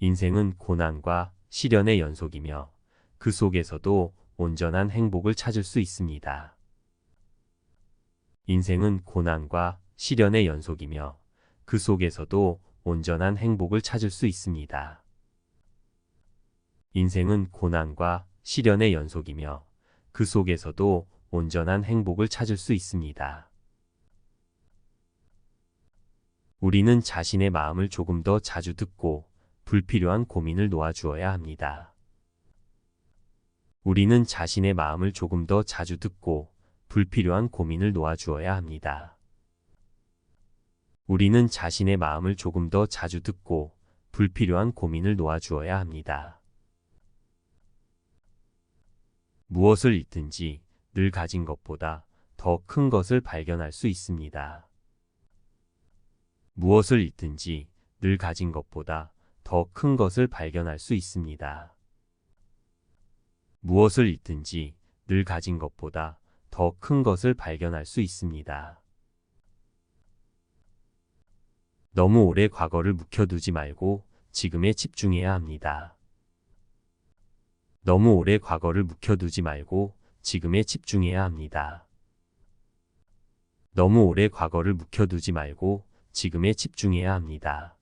인생은 고난과 시련의 연속이며 그 속에서도 온전한 행복을 찾을 수 있습니다. 인생은 고난과 시련의 연속이며 그 속에서도 온전한 행복을 찾을 수 있습니다. 인생은 고난과 시련의 연속이며 그 속에서도 온전한 행복을 찾을 수 있습니다. 우리는 자신의 마음을 조금 더 자주 듣고 불필요한 고민을 놓아주어야 합니다. 우리는 자신의 마음을 조금 더 자주 듣고 불필요한 고민을 놓아주어야 합니다. 우리는 자신의 마음을 조금 더 자주 듣고 불필요한 고민을 놓아주어야 합니다. 무엇을 잃든지 늘 가진 것보다 더 큰 것을 발견할 수 있습니다. 무엇을 잃든지 늘 가진 것보다 더 큰 것을 발견할 수 있습니다. 무엇을 잃든지 늘 가진 것보다 더 큰 것을 발견할 수 있습니다. 너무 오래 과거를 묵혀두지 말고 지금에 집중해야 합니다. 너무 오래 과거를 묵혀두지 말고 지금에 집중해야 합니다. 너무 오래 과거를 묵혀두지 말고 지금에 집중해야 합니다.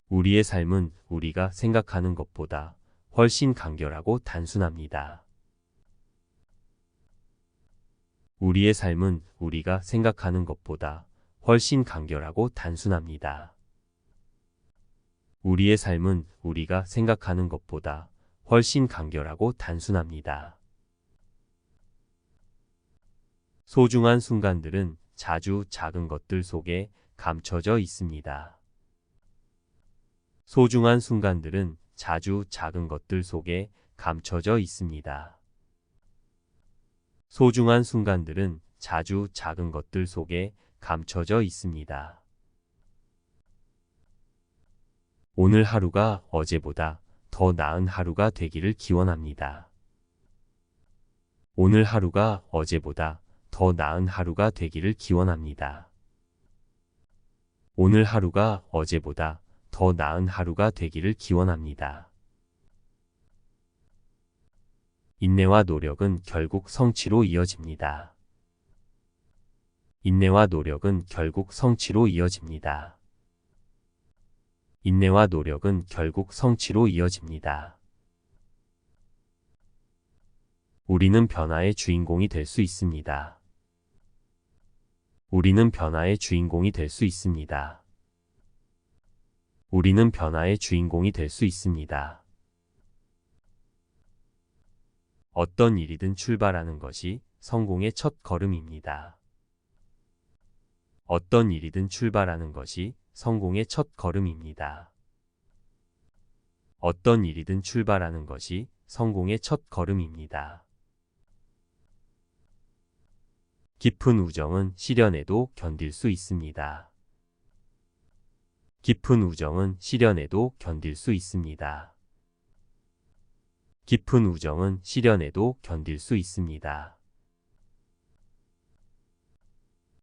우리의 삶은 우리가 생각하는 것보다 훨씬 간결하고 단순합니다. 우리의 삶은 우리가 생각하는 것보다 훨씬 간결하고 단순합니다. 우리의 삶은 우리가 생각하는 것보다 훨씬 간결하고 단순합니다. 소중한 순간들은 자주 작은 것들 속에 감춰져 있습니다. 소중한 순간들은 자주 작은 것들 속에 감춰져 있습니다. 소중한 순간들은 자주 작은 것들 속에 감춰져 있습니다. 오늘 하루가 어제보다 더 나은 하루가 되기를 기원합니다. 오늘 하루가 어제보다 더 나은 하루가 되기를 기원합니다. 오늘 하루가 어제보다 더 나은 하루가 되기를 기원합니다. 인내와 노력은 결국 성취로 이어집니다. 인내와 노력은 결국 성취로 이어집니다. 인내와 노력은 결국 성취로 이어집니다. 우리는 변화의 주인공이 될 수 있습니다. 우리는 변화의 주인공이 될 수 있습니다. 우리는 변화의 주인공이 될 수 있습니다. 어떤 일이든 출발하는 것이 성공의 첫 걸음입니다. 어떤 일이든 출발하는 것이 성공의 첫 걸음입니다. 어떤 일이든 출발하는 것이 성공의 첫 걸음입니다. 깊은 우정은 시련에도 견딜 수 있습니다. 깊은 우정은 시련에도 견딜 수 있습니다. 깊은 우정은 시련에도 견딜 수 있습니다.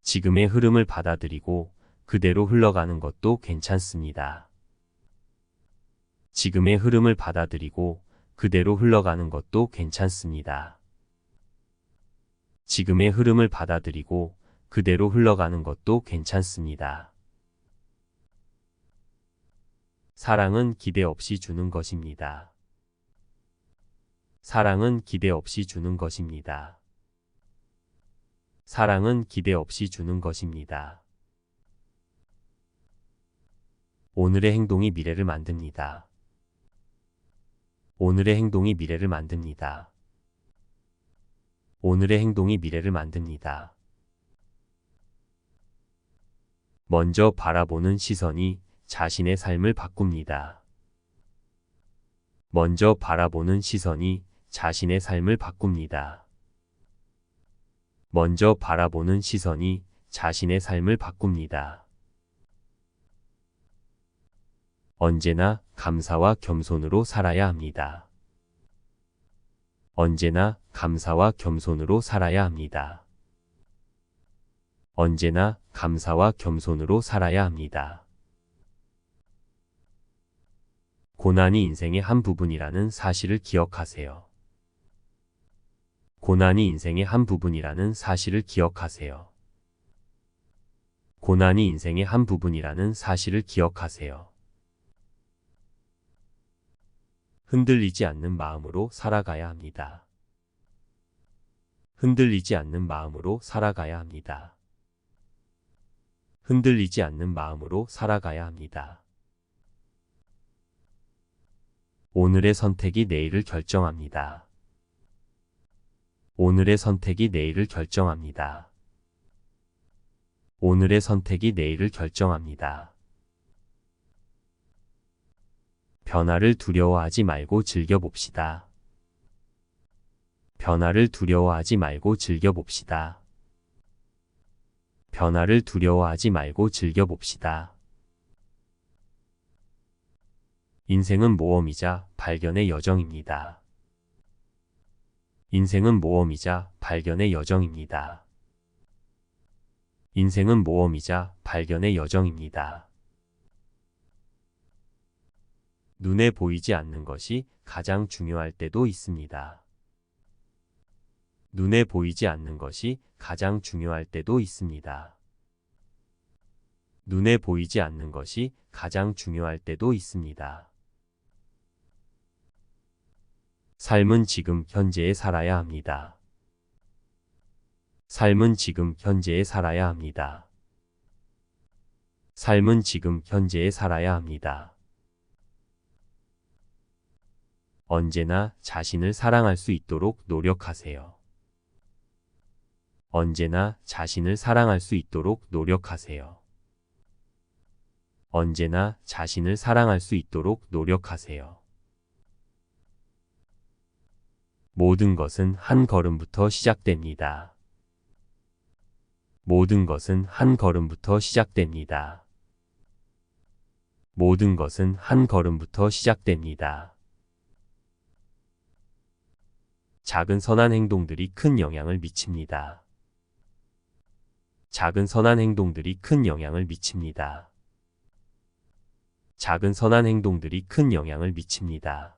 지금의 흐름을 받아들이고 그대로 흘러가는 것도 괜찮습니다. 지금의 흐름을 받아들이고 그대로 흘러가는 것도 괜찮습니다. 지금의 흐름을 받아들이고 그대로 흘러가는 것도 괜찮습니다. 사랑은 기대 없이 주는 것입니다. 사랑은 기대 없이 주는 것입니다. 사랑은 기대 없이 주는 것입니다. 오늘의 행동이 미래를 만듭니다. 오늘의 행동이 미래를 만듭니다. 오늘의 행동이 미래를 만듭니다. 먼저 바라보는 시선이 자신의 삶을 바꿉니다. 먼저 바라보는 시선이 자신의 삶을 바꿉니다. 먼저 바라보는 시선이 자신의 삶을 바꿉니다. 언제나 감사와 겸손으로 살아야 합니다. 언제나 감사와 겸손으로 살아야 합니다. 언제나 감사와 겸손으로 살아야 합니다. 고난이 인생의 한 부분이라는 사실을 기억하세요. 고난이 인생의 한 부분이라는 사실을 기억하세요. 고난이 인생의 한 부분이라는 사실을 기억하세요. 흔들리지 않는 마음으로 살아가야 합니다. 흔들리지 않는 마음으로 살아가야 합니다. 흔들리지 않는 마음으로 살아가야 합니다. 오늘의 선택이 내일을 결정합니다. 오늘의 선택이 내일을 결정합니다. 오늘의 선택이 내일을 결정합니다. 변화를 두려워하지 말고 즐겨봅시다. 변화를 두려워하지 말고 즐겨봅시다. 변화를 두려워하지 말고 즐겨봅시다. 인생은 모험이자 발견의 여정입니다. 인생은 모험이자 발견의 여정입니다. 인생은 모험이자 발견의 여정입니다. 눈에 보이지 않는 것이 가장 중요할 때도 있습니다. 눈에 보이지 않는 것이 가장 중요할 때도 있습니다. 눈에 보이지 않는 것이 가장 중요할 때도 있습니다. 삶은 지금 현재에 살아야 합니다. 삶은 지금 현재에 살아야 합니다. 삶은 지금 현재에 살아야 합니다. 언제나 자신을 사랑할 수 있도록 노력하세요. 언제나 자신을 사랑할 수 있도록 노력하세요. 언제나 자신을 사랑할 수 있도록 노력하세요. 모든 것은 한 걸음부터 시작됩니다. 모든 것은 한 걸음부터 시작됩니다. 모든 것은 한 걸음부터 시작됩니다. 작은 선한 행동들이 큰 영향을 미칩니다. 작은 선한 행동들이 큰 영향을 미칩니다. 작은 선한 행동들이 큰 영향을 미칩니다.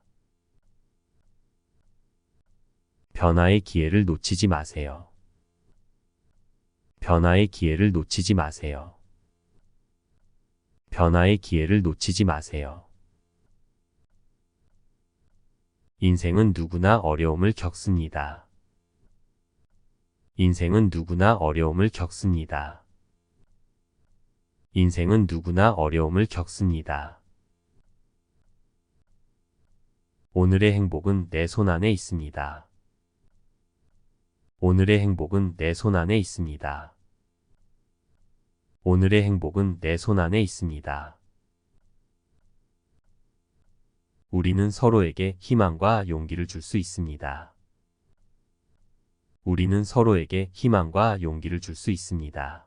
변화의 기회를 놓치지 마세요. 변화의 기회를 놓치지 마세요. 변화의 기회를 놓치지 마세요. 인생은 누구나 어려움을 겪습니다. 인생은 누구나 어려움을 겪습니다. 인생은 누구나 어려움을 겪습니다. 오늘의 행복은 내 손 안에 있습니다. 오늘의 행복은 내 손 안에 있습니다. 오늘의 행복은 내 손 안에 있습니다. 우리는 서로에게 희망과 용기를 줄 수 있습니다. 우리는 서로에게 희망과 용기를 줄 수 있습니다.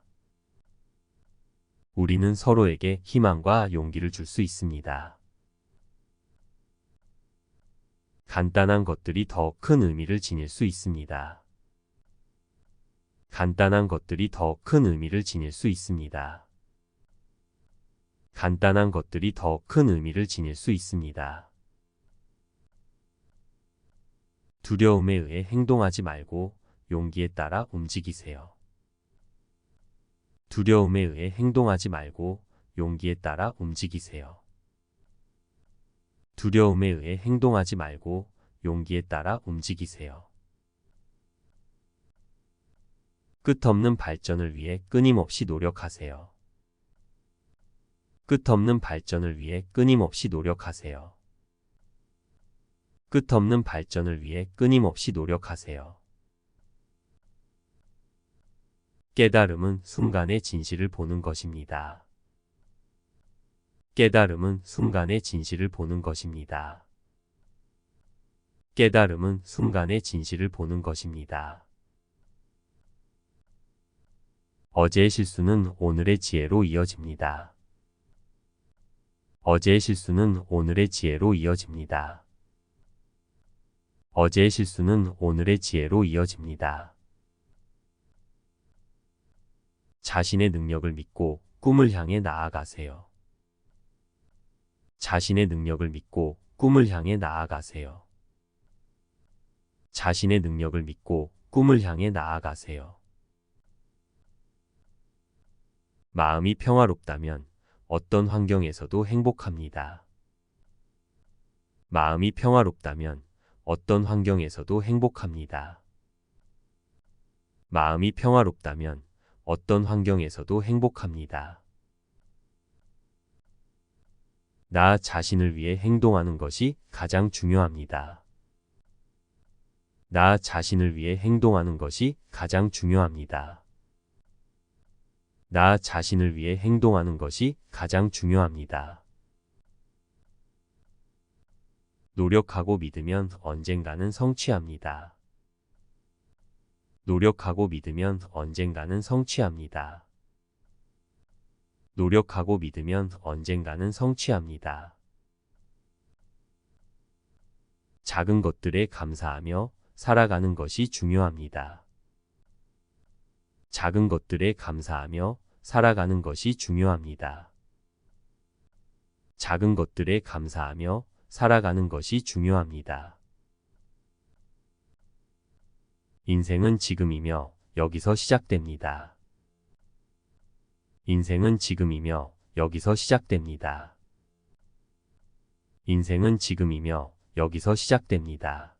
우리는 서로에게 희망과 용기를 줄 수 있습니다. 간단한 것들이 더 큰 의미를 지닐 수 있습니다. 간단한 것들이 더 큰 의미를 지닐 수 있습니다. 간단한 것들이 더 큰 의미를 지닐 수 있습니다. 두려움에 의해 행동하지 말고 용기에 따라 움직이세요. 두려움에 의해 행동하지 말고 용기에 따라 움직이세요. 두려움에 의해 행동하지 말고 용기에 따라 움직이세요. 끝없는 발전을 위해 끊임없이 노력하세요. 끝없는 발전을 위해 끊임없이 노력하세요. 끝없는 발전을 위해 끊임없이 노력하세요. 깨달음은 순간의 진실을 보는 것입니다. 깨달음은 순간의 진실을 보는 것입니다. 깨달음은 순간의 진실을 보는 것입니다. 어제의 실수는 오늘의 지혜로 이어집니다. 어제의 실수는 오늘의 지혜로 이어집니다. 어제의 실수는 오늘의 지혜로 이어집니다. 자신의 능력을 믿고 꿈을 향해 나아가세요. 자신의 능력을 믿고 꿈을 향해 나아가세요. 자신의 능력을 믿고 꿈을 향해 나아가세요. 마음이 평화롭다면 어떤 환경에서도 행복합니다. 마음이 평화롭다면 어떤 환경에서도 행복합니다. 마음이 평화롭다면 어떤 환경에서도 행복합니다. 나 자신을 위해 행동하는 것이 가장 중요합니다. 나 자신을 위해 행동하는 것이 가장 중요합니다. 나 자신을 위해 행동하는 것이 가장 중요합니다. 노력하고 믿으면 언젠가는 성취합니다. 노력하고 믿으면 언젠가는 성취합니다. 노력하고 믿으면 언젠가는 성취합니다. 작은 것들에 감사하며 살아가는 것이 중요합니다. 작은 것들에 감사하며 살아가는 것이 중요합니다. 작은 것들에 감사하며 살아가는 것이 중요합니다. 인생은 지금이며 여기서 시작됩니다. 인생은 지금이며 여기서 시작됩니다. 인생은 지금이며 여기서 시작됩니다.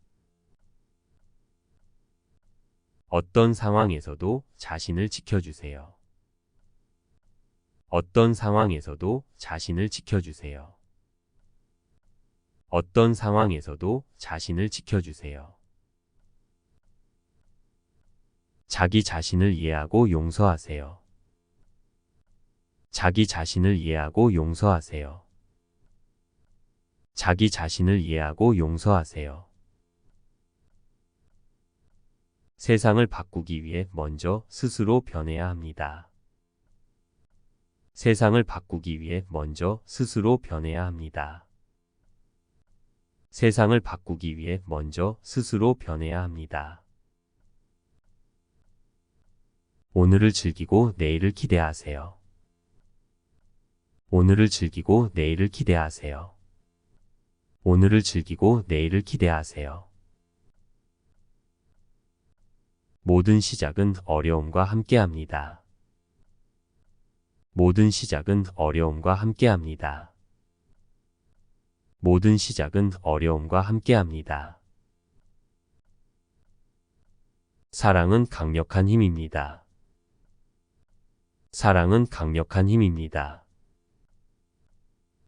어떤 상황에서도 자신을 지켜주세요. 어떤 상황에서도 자신을 지켜주세요. 어떤 상황에서도 자신을 지켜주세요. 자기 자신을 이해하고 용서하세요. 자기 자신을 이해하고 용서하세요. 자기 자신을 이해하고 용서하세요. 세상을 바꾸기 위해 먼저 스스로 변해야 합니다. 세상을 바꾸기 위해 먼저 스스로 변해야 합니다. 세상을 바꾸기 위해 먼저 스스로 변해야 합니다. 오늘을 즐기고 내일을 기대하세요. 오늘을 즐기고 내일을 기대하세요. 오늘을 즐기고 내일을 기대하세요. 모든 시작은 어려움과 함께합니다. 모든 시작은 어려움과 함께합니다. 모든 시작은 어려움과 함께합니다. 사랑은 강력한 힘입니다. 사랑은 강력한 힘입니다.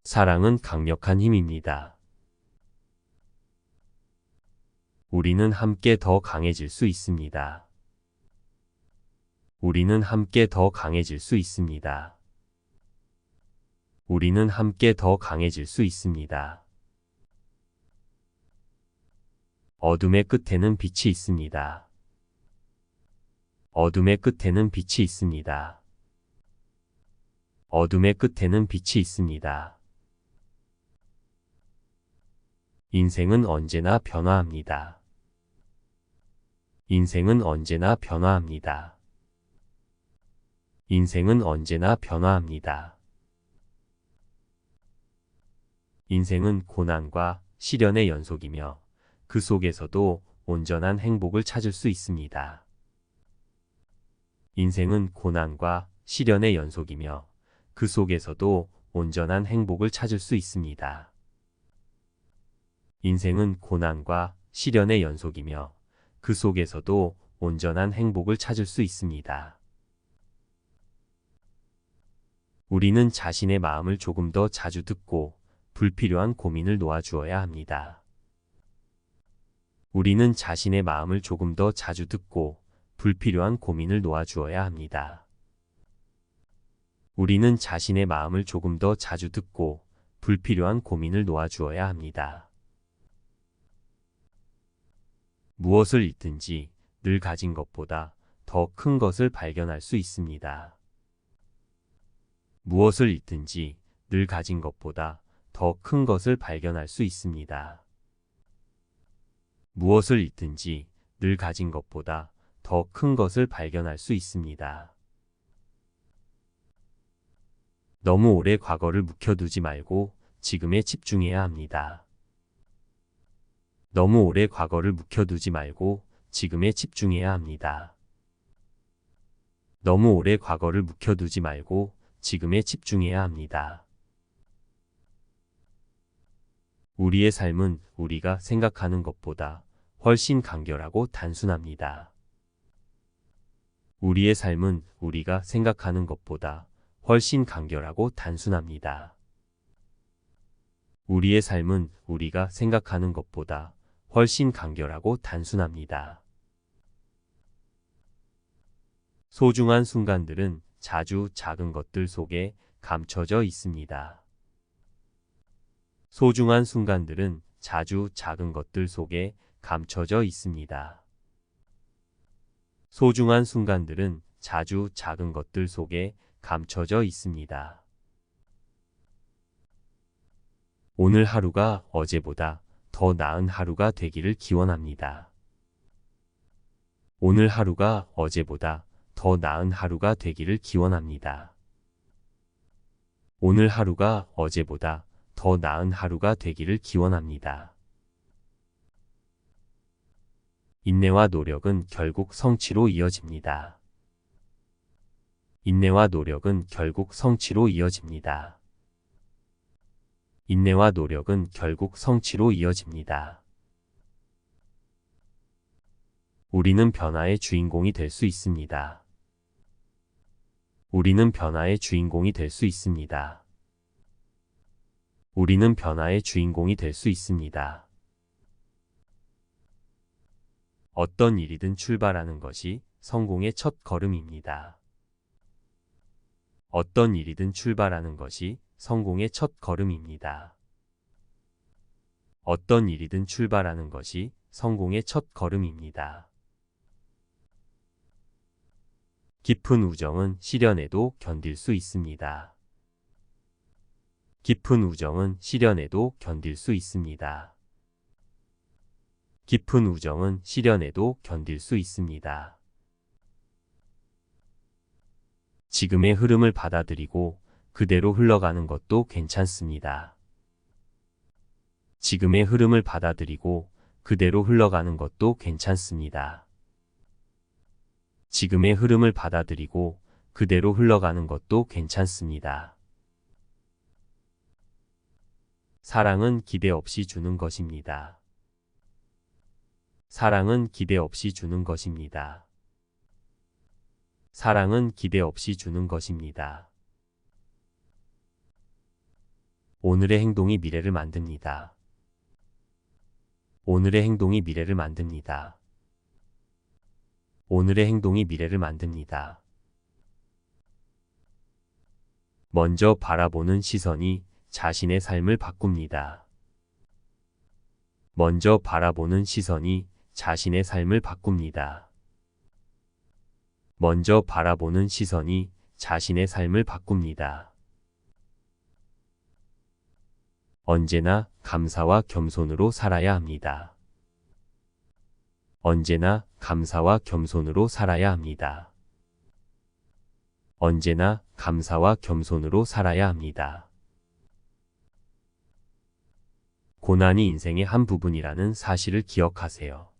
사랑은 강력한 힘입니다. 우리는 함께 더 강해질 수 있습니다. 우리는 함께 더 강해질 수 있습니다. 우리는 함께 더 강해질 수 있습니다. 어둠의 끝에는 빛이 있습니다. 어둠의 끝에는 빛이 있습니다. 어둠의 끝에는 빛이 있습니다. 인생은 언제나 변화합니다. 인생은 언제나 변화합니다. 인생은 언제나 변화합니다. 인생은 고난과 시련의 연속이며 그 속에서도 온전한 행복을 찾을 수 있습니다. 인생은 고난과 시련의 연속이며 그 속에서도 온전한 행복을 찾을 수 있습니다. 인생은 고난과 시련의 연속이며 그 속에서도 온전한 행복을 찾을 수 있습니다. 우리는 자신의 마음을 조금 더 자주 듣고 불필요한 고민을 놓아주어야 합니다. 우리는 자신의 마음을 조금 더 자주 듣고 불필요한 고민을 놓아주어야 합니다. 우리는 자신의 마음을 조금 더 자주 듣고 불필요한 고민을 놓아주어야 합니다. 무엇을 잃든지 늘 가진 것보다 더 큰 것을 발견할 수 있습니다. 무엇을 잃든지 늘 가진 것보다 더 큰 것을 발견할 수 있습니다. 무엇을 잃든지 늘 가진 것보다 더 큰 것을 발견할 수 있습니다. 너무 오래 과거를 묵혀두지 말고 지금에 집중해야 합니다. 너무 오래 과거를 묵혀두지 말고 지금에 집중해야 합니다. 너무 오래 과거를 묵혀두지 말고 지금에 집중해야 합니다. 우리의 삶은 우리가 생각하는 것보다 훨씬 간결하고 단순합니다. 우리의 삶은 우리가 생각하는 것보다 훨씬 간결하고 단순합니다. 우리의 삶은 우리가 생각하는 것보다 훨씬 간결하고 단순합니다. 소중한 순간들은 자주 작은 것들 속에 감춰져 있습니다. 소중한 순간들은 자주 작은 것들 속에 감춰져 있습니다. 소중한 순간들은 자주 작은 것들 속에 감춰져 있습니다. 오늘 하루가 어제보다 더 나은 하루가 되기를 기원합니다. 오늘 하루가 어제보다 더 나은 하루가 되기를 기원합니다. 오늘 하루가 어제보다 더 나은 하루가 되기를 기원합니다. 인내와 노력은 결국 성취로 이어집니다. 인내와 노력은 결국 성취로 이어집니다. 인내와 노력은 결국 성취로 이어집니다. 우리는 변화의 주인공이 될 수 있습니다. 우리는 변화의 주인공이 될 수 있습니다. 우리는 변화의 주인공이 될 수 있습니다. 어떤 일이든 출발하는 것이 성공의 첫 걸음입니다. 어떤 일이든 출발하는 것이 성공의 첫 걸음입니다. 어떤 일이든 출발하는 것이 성공의 첫 걸음입니다. 깊은 우정은 시련에도 견딜 수 있습니다. 깊은 우정은 시련에도 견딜 수 있습니다. 깊은 우정은 시련에도 견딜 수 있습니다. 지금의 흐름을 받아들이고 그대로 흘러가는 것도 괜찮습니다. 지금의 흐름을 받아들이고 그대로 흘러가는 것도 괜찮습니다. 지금의 흐름을 받아들이고 그대로 흘러가는 것도 괜찮습니다. 사랑은 기대 없이 주는 것입니다. 사랑은 기대 없이 주는 것입니다. 사랑은 기대 없이 주는 것입니다. 오늘의 행동이 미래를 만듭니다. 오늘의 행동이 미래를 만듭니다. 오늘의 행동이 미래를 만듭니다. 먼저 바라보는 시선이 자신의 삶을 바꿉니다. 먼저 바라보는 시선이 자신의 삶을 바꿉니다. 먼저 바라보는 시선이 자신의 삶을 바꿉니다. 언제나 감사와 겸손으로 살아야 합니다. 언제나 감사와 겸손으로 살아야 합니다. 언제나 감사와 겸손으로 살아야 합니다. 고난이 인생의 한 부분이라는 사실을 기억하세요.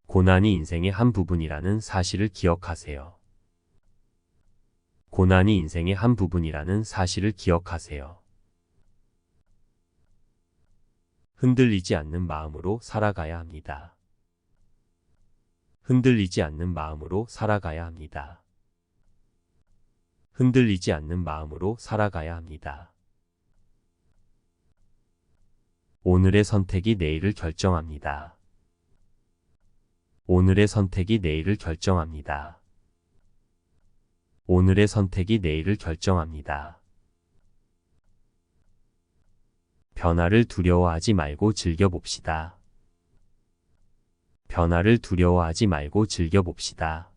고난이 인생의 한 부분이라는 사실을 기억하세요. 고난이 인생의 한 부분이라는 사실을 기억하세요. 흔들리지 않는 마음으로 살아가야 합니다. 흔들리지 않는 마음으로 살아가야 합니다. 흔들리지 않는 마음으로 살아가야 합니다. 오늘의 선택이 내일을 결정합니다. 오늘의 선택이 내일을 결정합니다. 오늘의 선택이 내일을 결정합니다. 변화를 두려워하지 말고 즐겨봅시다. 변화를 두려워하지 말고 즐겨봅시다.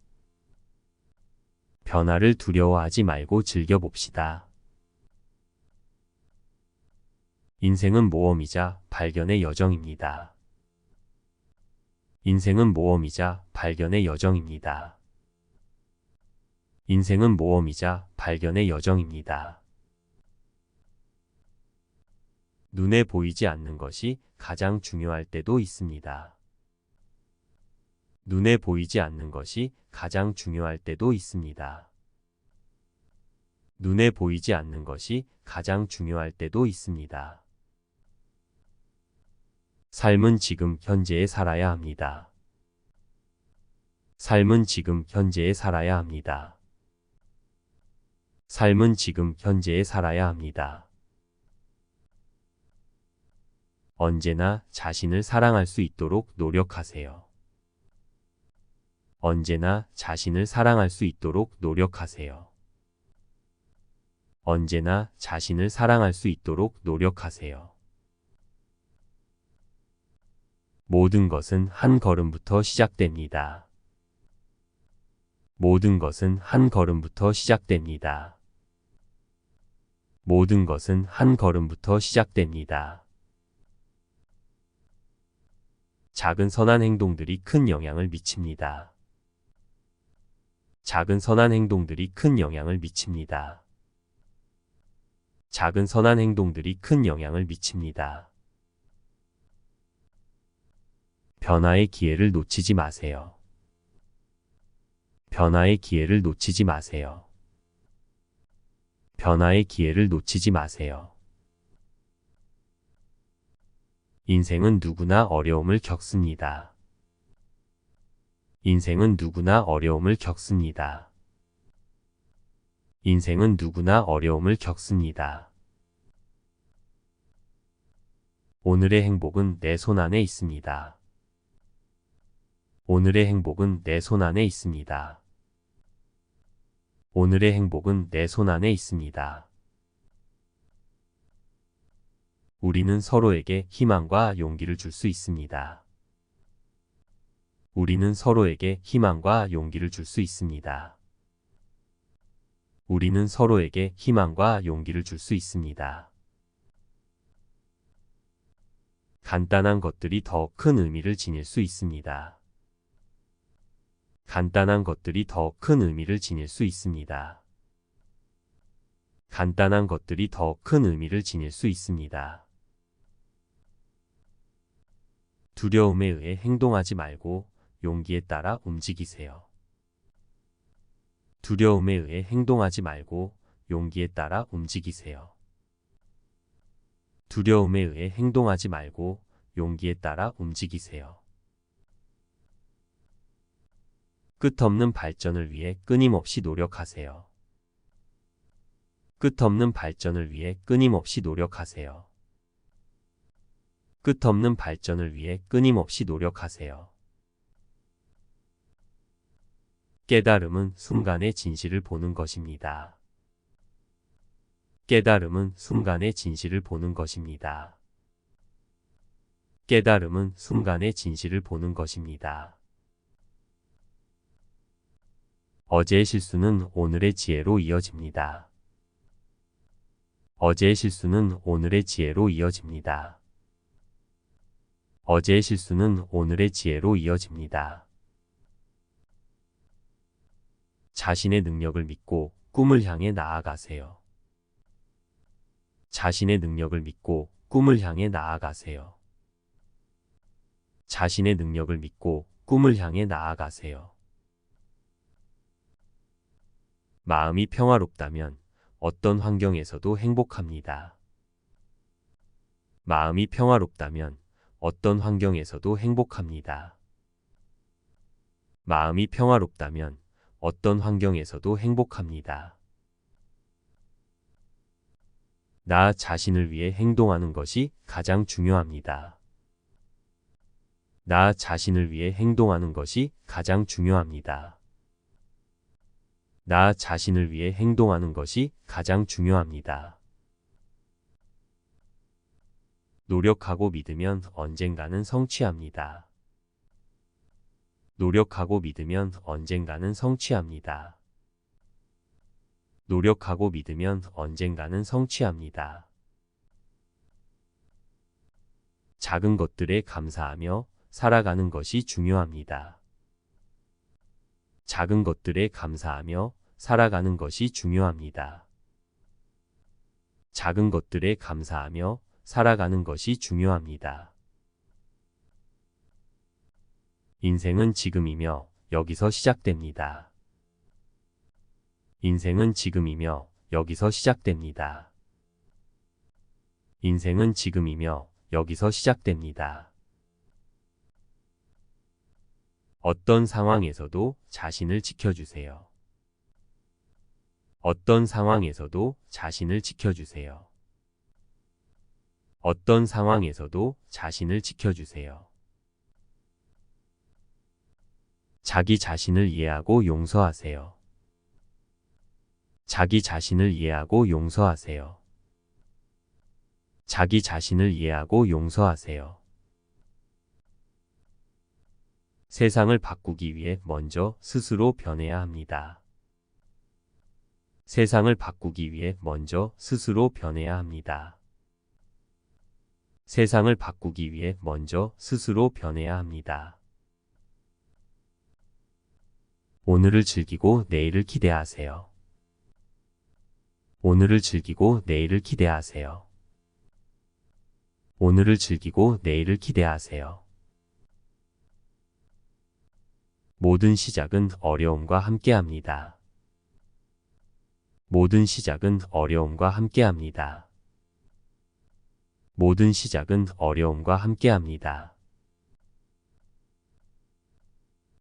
변화를 두려워하지 말고 즐겨봅시다. 인생은 모험이자 발견의 여정입니다. 인생은 모험이자 발견의 여정입니다. 인생은 모험이자 발견의 여정입니다. 눈에 보이지 않는 것이 가장 중요할 때도 있습니다. 눈에 보이지 않는 것이 가장 중요할 때도 있습니다. 눈에 보이지 않는 것이 가장 중요할 때도 있습니다. 삶은 지금 현재에 살아야 합니다. 삶은 지금 현재에 살아야 합니다. 삶은 지금 현재에 살아야 합니다. 언제나 자신을 사랑할 수 있도록 노력하세요. 언제나 자신을 사랑할 수 있도록 노력하세요. 언제나 자신을 사랑할 수 있도록 노력하세요. 모든 것은 한 걸음부터 시작됩니다. 모든 것은 한 걸음부터 시작됩니다. 모든 것은 한 걸음부터 시작됩니다. 작은 선한 행동들이 큰 영향을 미칩니다. 작은 선한 행동들이 큰 영향을 미칩니다. 작은 선한 행동들이 큰 영향을 미칩니다. 변화의 기회를 놓치지 마세요. 변화의 기회를 놓치지 마세요. 변화의 기회를 놓치지 마세요. 인생은 누구나 어려움을 겪습니다. 인생은 누구나 어려움을 겪습니다. 인생은 누구나 어려움을 겪습니다. 오늘의 행복은 내 손 안에 있습니다. 오늘의 행복은 내 손 안에 있습니다. 오늘의 행복은 내 손 안에 있습니다. 우리는 서로에게 희망과 용기를 줄 수 있습니다. 우리는 서로에게 희망과 용기를 줄 수 있습니다. 우리는 서로에게 희망과 용기를 줄 수 있습니다. 간단한 것들이 더 큰 의미를 지닐 수 있습니다. 간단한 것들이 더 큰 의미를 지닐 수 있습니다. 간단한 것들이 더 큰 의미를 지닐 수 있습니다. 두려움에 의해 행동하지 말고 용기에 따라 움직이세요. 두려움에 의해 행동하지 말고 용기에 따라 움직이세요. 두려움에 의해 행동하지 말고 용기에 따라 움직이세요. 끝없는 발전을 위해 끊임없이 노력하세요. 끝없는 발전을 위해 끊임없이 노력하세요. 끝없는 발전을 위해 끊임없이 노력하세요. 깨달음은 순간의 진실을 보는 것입니다. 깨달음은 순간의 진실을 보는 것입니다. 깨달음은 순간의 진실을 보는 것입니다. 어제의 실수는 오늘의 지혜로 이어집니다. 어제의 실수는 오늘의 지혜로 이어집니다. 어제의 실수는 오늘의 지혜로 이어집니다. 자신의 능력을 믿고 꿈을 향해 나아가세요. 자신의 능력을 믿고 꿈을 향해 나아가세요. 자신의 능력을 믿고 꿈을 향해 나아가세요. 마음이 평화롭다면 어떤 환경에서도 행복합니다. 마음이 평화롭다면 어떤 환경에서도 행복합니다. 마음이 평화롭다면 어떤 환경에서도 행복합니다. 나 자신을 위해 행동하는 것이 가장 중요합니다. 나 자신을 위해 행동하는 것이 가장 중요합니다. 나 자신을 위해 행동하는 것이 가장 중요합니다. 노력하고 믿으면 언젠가는 성취합니다. 노력하고 믿으면 언젠가는 성취합니다. 노력하고 믿으면 언젠가는 성취합니다. 작은 것들에 감사하며 살아가는 것이 중요합니다. 작은 것들에 감사하며 살아가는 것이 중요합니다. 작은 것들에 감사하며 살아가는 것이 중요합니다. 인생은 지금이며 여기서 시작됩니다. 인생은 지금이며 여기서 시작됩니다. 인생은 지금이며 여기서 시작됩니다. 어떤 상황에서도 자신을 지켜주세요. 어떤 상황에서도 자신을 지켜주세요. 어떤 상황에서도 자신을 지켜주세요. 자기 자신을 이해하고 용서하세요. 자기 자신을 이해하고 용서하세요. 자기 자신을 이해하고 용서하세요. 세상을 바꾸기 위해 먼저 스스로 변해야 합니다. 세상을 바꾸기 위해 먼저 스스로 변해야 합니다. 세상을 바꾸기 위해 먼저 스스로 변해야 합니다. 오늘을 즐기고 내일을 기대하세요. 오늘을 즐기고 내일을 기대하세요. 오늘을 즐기고 내일을 기대하세요. 모든 시작은 어려움과 함께합니다. 모든 시작은 어려움과 함께합니다. 모든 시작은 어려움과 함께합니다.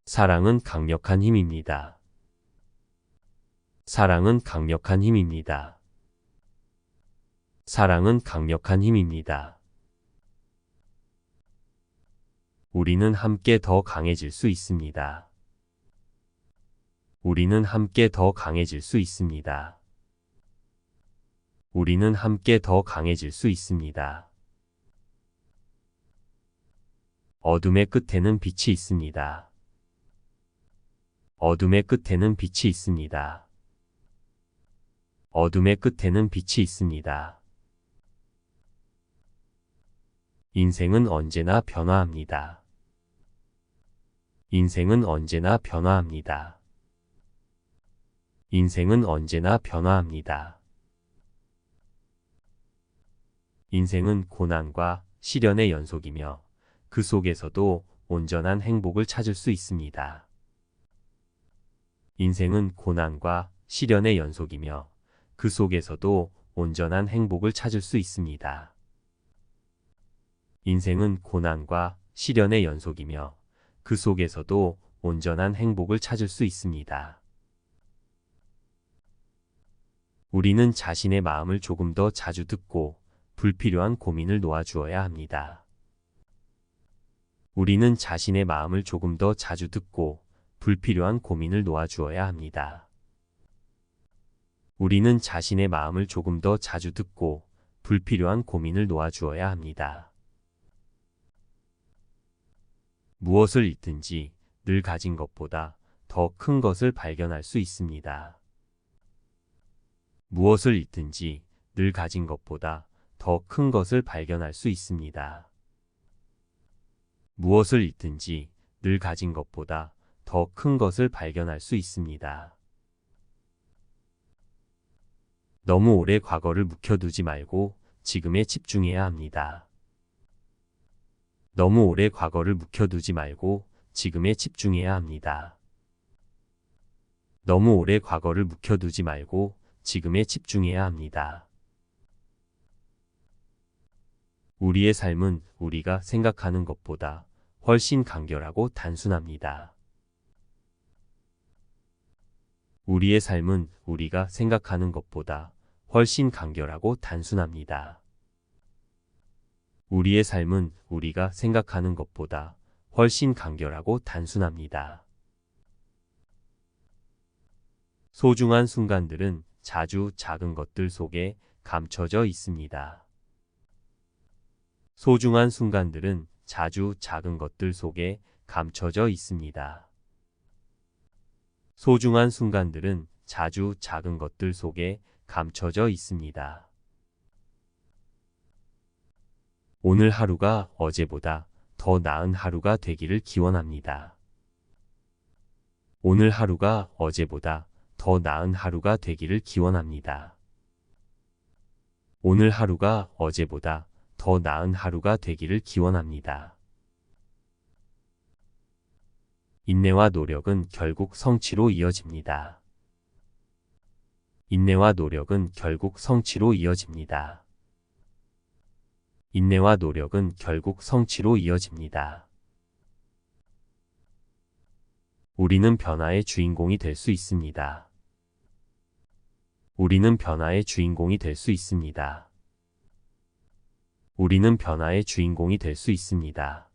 사랑은 강력한 힘입니다. 사랑은 강력한 힘입니다. 사랑은 강력한 힘입니다. 우리는 함께 더 강해질 수 있습니다. 우리는 함께 더 강해질 수 있습니다. 우리는 함께 더 강해질 수 있습니다. 어둠의 끝에는 빛이 있습니다. 어둠의 끝에는 빛이 있습니다. 어둠의 끝에는 빛이 있습니다. 인생은 언제나 변화합니다. 인생은 언제나 변화합니다. 인생은 언제나 변화합니다. 인생은 고난과 시련의 연속이며 그 속에서도 온전한 행복을 찾을 수 있습니다. 인생은 고난과 시련의 연속이며 그 속에서도 온전한 행복을 찾을 수 있습니다. 인생은 고난과 시련의 연속이며 그 속에서도 온전한 행복을 찾을 수 있습니다. 우리는 자신의 마음을 조금 더 자주 듣고 불필요한 고민을 놓아주어야 합니다. 우리는 자신의 마음을 조금 더 자주 듣고 불필요한 고민을 놓아주어야 합니다. 우리는 자신의 마음을 조금 더 자주 듣고 불필요한 고민을 놓아주어야 합니다. 무엇을 잃든지 늘 가진 것보다 더 큰 것을 발견할 수 있습니다. 무엇을 잃든지 늘 가진 것보다 더 큰 것을 발견할 수 있습니다. 무엇을 잃든지 늘 가진 것보다 더 큰 것을 발견할 수 있습니다. 너무 오래 과거를 묵혀두지 말고 지금에 집중해야 합니다. 너무 오래 과거를 묵혀두지 말고 지금에 집중해야 합니다. 너무 오래 과거를 묵혀두지 말고 지금에 집중해야 합니다. 우리의 삶은 우리가 생각하는 것보다 훨씬 간결하고 단순합니다. 우리의 삶은 우리가 생각하는 것보다 훨씬 간결하고 단순합니다. 우리의 삶은 우리가 생각하는 것보다 훨씬 간결하고 단순합니다. 소중한 순간들은 자주 작은 것들 속에 감춰져 있습니다. 소중한 순간들은 자주 작은 것들 속에 감춰져 있습니다. 소중한 순간들은 자주 작은 것들 속에 감춰져 있습니다. 오늘 하루가 어제보다 더 나은 하루가 되기를 기원합니다. 오늘 하루가 어제보다 더 나은 하루가 되기를 기원합니다. 오늘 하루가 어제보다 더 나은 하루가 되기를 기원합니다. 인내와 노력은 결국 성취로 이어집니다. 인내와 노력은 결국 성취로 이어집니다. 인내와 노력은 결국 성취로 이어집니다. 우리는 변화의 주인공이 될 수 있습니다. 우리는 변화의 주인공이 될 수 있습니다. 우리는 변화의 주인공이 될 수 있습니다.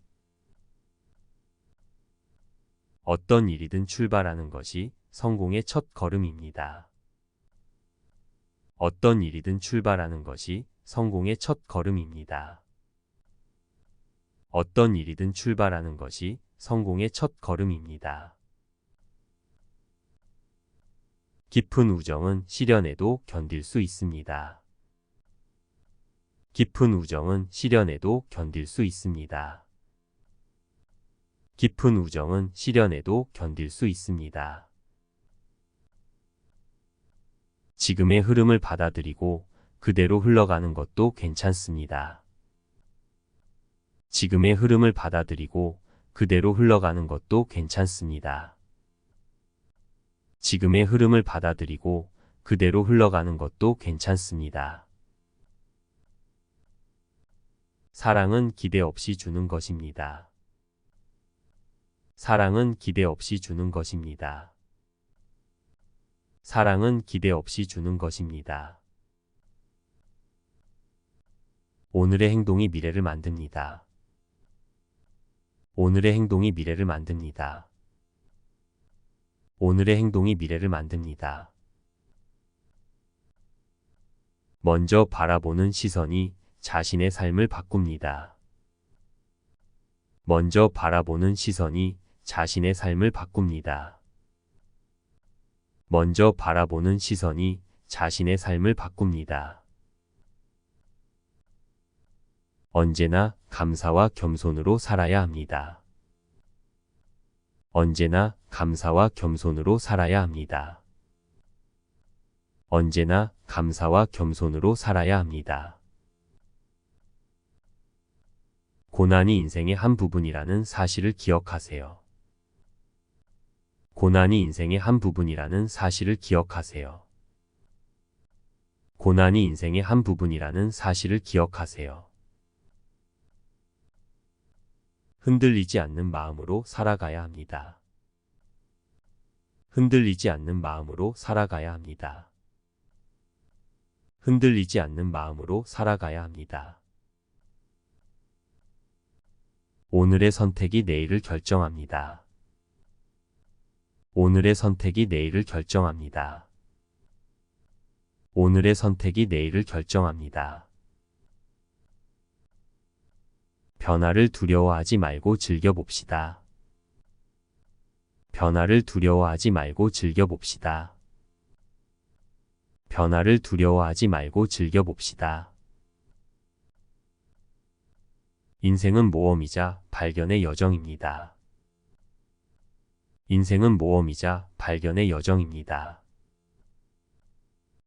어떤 일이든 출발하는 것이 성공의 첫 걸음입니다. 어떤 일이든 출발하는 것이 성공의 첫 걸음입니다. 어떤 일이든 출발하는 것이 성공의 첫 걸음입니다. 깊은 우정은 시련에도 견딜 수 있습니다. 깊은 우정은 시련에도 견딜 수 있습니다. 깊은 우정은 시련에도 견딜 수 있습니다. 지금의 흐름을 받아들이고 그대로 흘러가는 것도 괜찮습니다. 지금의 흐름을 받아들이고 그대로 흘러가는 것도 괜찮습니다. 지금의 흐름을 받아들이고 그대로 흘러가는 것도 괜찮습니다. 사랑은 기대 없이 주는 것입니다. 사랑은 기대 없이 주는 것입니다. 사랑은 기대 없이 주는 것입니다. 오늘의 행동이 미래를 만듭니다. 오늘의 행동이 미래를 만듭니다. 오늘의 행동이 미래를 만듭니다. 먼저 바라보는 시선이 자신의 삶을 바꿉니다. 먼저 바라보는 시선이 자신의 삶을 바꿉니다. 먼저 바라보는 시선이 자신의 삶을 바꿉니다. 언제나 감사와 겸손으로 살아야 합니다. 언제나 감사와 겸손으로 살아야 합니다. 언제나 감사와 겸손으로 살아야 합니다. 고난이 인생의 한 부분이라는 사실을 기억하세요. 고난이 인생의 한 부분이라는 사실을 기억하세요. 고난이 인생의 한 부분이라는 사실을 기억하세요. 흔들리지 않는 마음으로 살아가야 합니다. 흔들리지 않는 마음으로 살아가야 합니다. 흔들리지 않는 마음으로 살아가야 합니다. 오늘의 선택이 내일을 결정합니다. 오늘의 선택이 내일을 결정합니다. 오늘의 선택이 내일을 결정합니다. 변화를 두려워하지 말고 즐겨봅시다. 변화를 두려워하지 말고 즐겨봅시다. 변화를 두려워하지 말고 즐겨봅시다. 인생은 모험이자 발견의 여정입니다. 인생은 모험이자 발견의 여정입니다.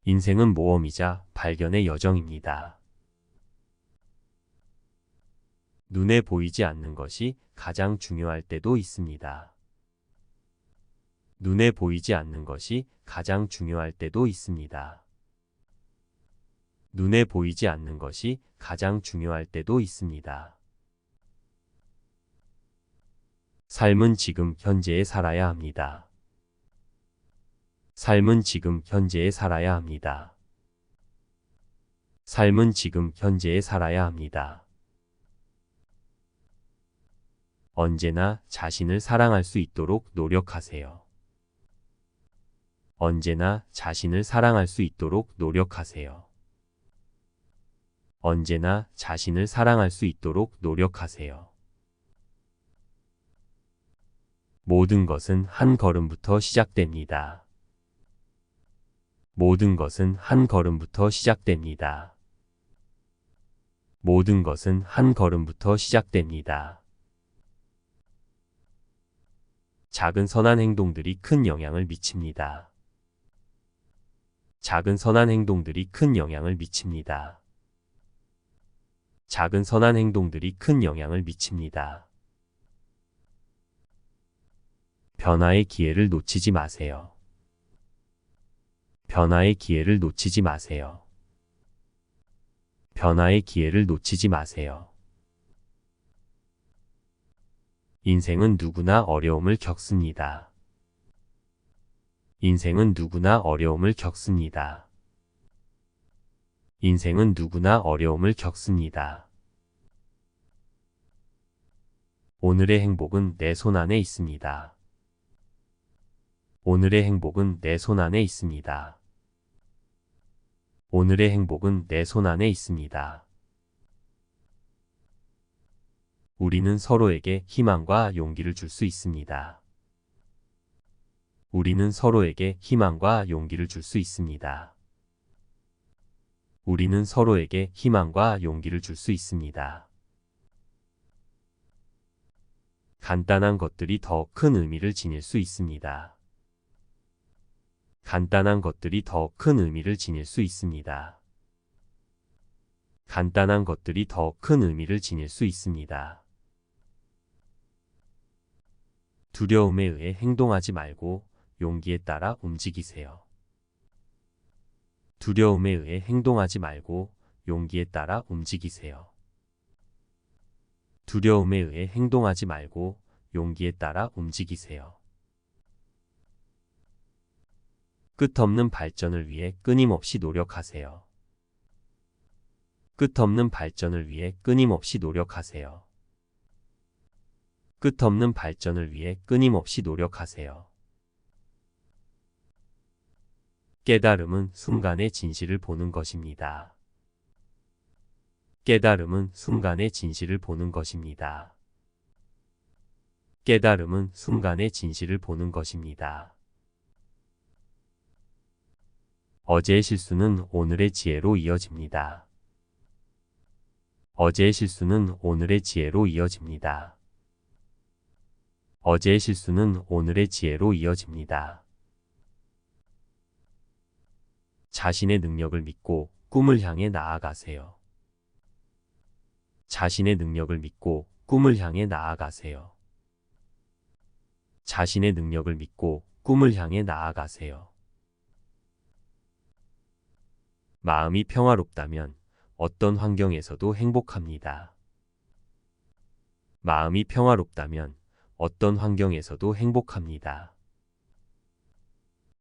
인생은 모험이자 발견의 여정입니다. 눈에 보이지 않는 것이 가장 중요할 때도 있습니다. 눈에 보이지 않는 것이 가장 중요할 때도 있습니다. 눈에 보이지 않는 것이 가장 중요할 때도 있습니다. 삶은 지금 현재에 살아야 합니다. 삶은 지금 현재에 살아야 합니다. 삶은 지금 현재에 살아야 합니다. 언제나 자신을 사랑할 수 있도록 노력하세요. 언제나 자신을 사랑할 수 있도록 노력하세요. 언제나 자신을 사랑할 수 있도록 노력하세요. 모든 것은 한 걸음부터 시작됩니다. 모든 것은 한 걸음부터 시작됩니다. 모든 것은 한 걸음부터 시작됩니다. 작은 선한 행동들이 큰 영향을 미칩니다. 작은 선한 행동들이 큰 영향을 미칩니다. 작은 선한 행동들이 큰 영향을 미칩니다. 변화의 기회를 놓치지 마세요. 변화의 기회를 놓치지 마세요. 변화의 기회를 놓치지 마세요. 인생은 누구나 어려움을 겪습니다. 인생은 누구나 어려움을 겪습니다. 인생은 누구나 어려움을 겪습니다. 오늘의 행복은 내 손 안에 있습니다. 오늘의 행복은 내 손 안에 있습니다. 오늘의 행복은 내 손 안에 있습니다. 우리는 서로에게 희망과 용기를 줄 수 있습니다. 우리는 서로에게 희망과 용기를 줄 수 있습니다. 우리는 서로에게 희망과 용기를 줄 수 있습니다. 간단한 것들이 더 큰 의미를 지닐 수 있습니다. 간단한 것들이 더 큰 의미를 지닐 수 있습니다. 간단한 것들이 더 큰 의미를 지닐 수 있습니다. 두려움에 의해 행동하지 말고 용기에 따라 움직이세요. 두려움에 의해 행동하지 말고 용기에 따라 움직이세요. 두려움에 의해 행동하지 말고 용기에 따라 움직이세요. 끝없는 발전을 위해 끊임없이 노력하세요. 끝없는 발전을 위해 끊임없이 노력하세요. 끝없는 발전을 위해 끊임없이 노력하세요. 깨달음은 순간의 진실을 보는 것입니다. 깨달음은 순간의 진실을 보는 것입니다. 깨달음은 순간의 진실을 보는 것입니다. 어제의 실수는 오늘의 지혜로 이어집니다. 어제의 실수는 오늘의 지혜로 이어집니다. 어제의 실수는 오늘의 지혜로 이어집니다. 자신의 능력을 믿고 꿈을 향해 나아가세요. 자신의 능력을 믿고 꿈을 향해 나아가세요. 자신의 능력을 믿고 꿈을 향해 나아가세요. 마음이 평화롭다면 어떤 환경에서도 행복합니다. 마음이 평화롭다면 어떤 환경에서도 행복합니다.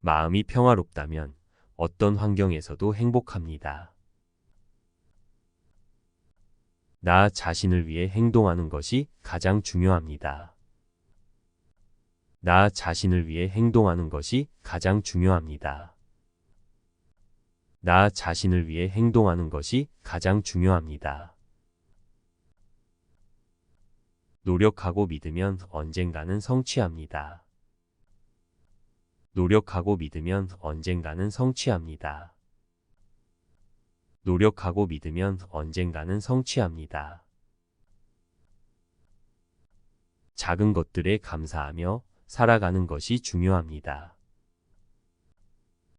마음이 평화롭다면 어떤 환경에서도 행복합니다. 나 자신을 위해 행동하는 것이 가장 중요합니다. 나 자신을 위해 행동하는 것이 가장 중요합니다. 나 자신을 위해 행동하는 것이 가장 중요합니다. 노력하고 믿으면 언젠가는 성취합니다. 노력하고 믿으면 언젠가는 성취합니다. 노력하고 믿으면 언젠가는 성취합니다. 작은 것들에 감사하며 살아가는 것이 중요합니다.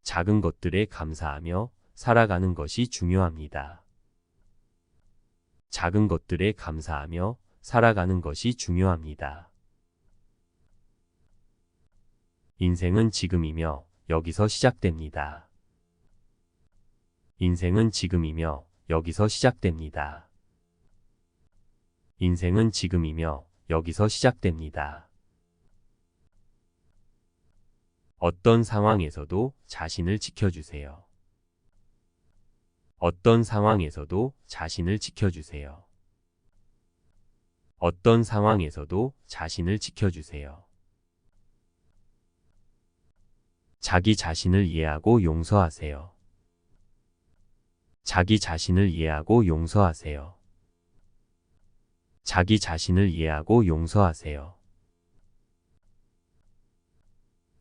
작은 것들에 감사하며 살아가는 것이 중요합니다. 작은 것들에 감사하며 살아가는 것이 중요합니다. 인생은 지금이며 여기서 시작됩니다. 인생은 지금이며 여기서 시작됩니다. 인생은 지금이며 여기서 시작됩니다. 어떤 상황에서도 자신을 지켜주세요. 어떤 상황에서도 자신을 지켜주세요. 어떤 상황에서도 자신을 지켜주세요. 자기 자신을 이해하고 용서하세요. 자기 자신을 이해하고 용서하세요. 자기 자신을 이해하고 용서하세요.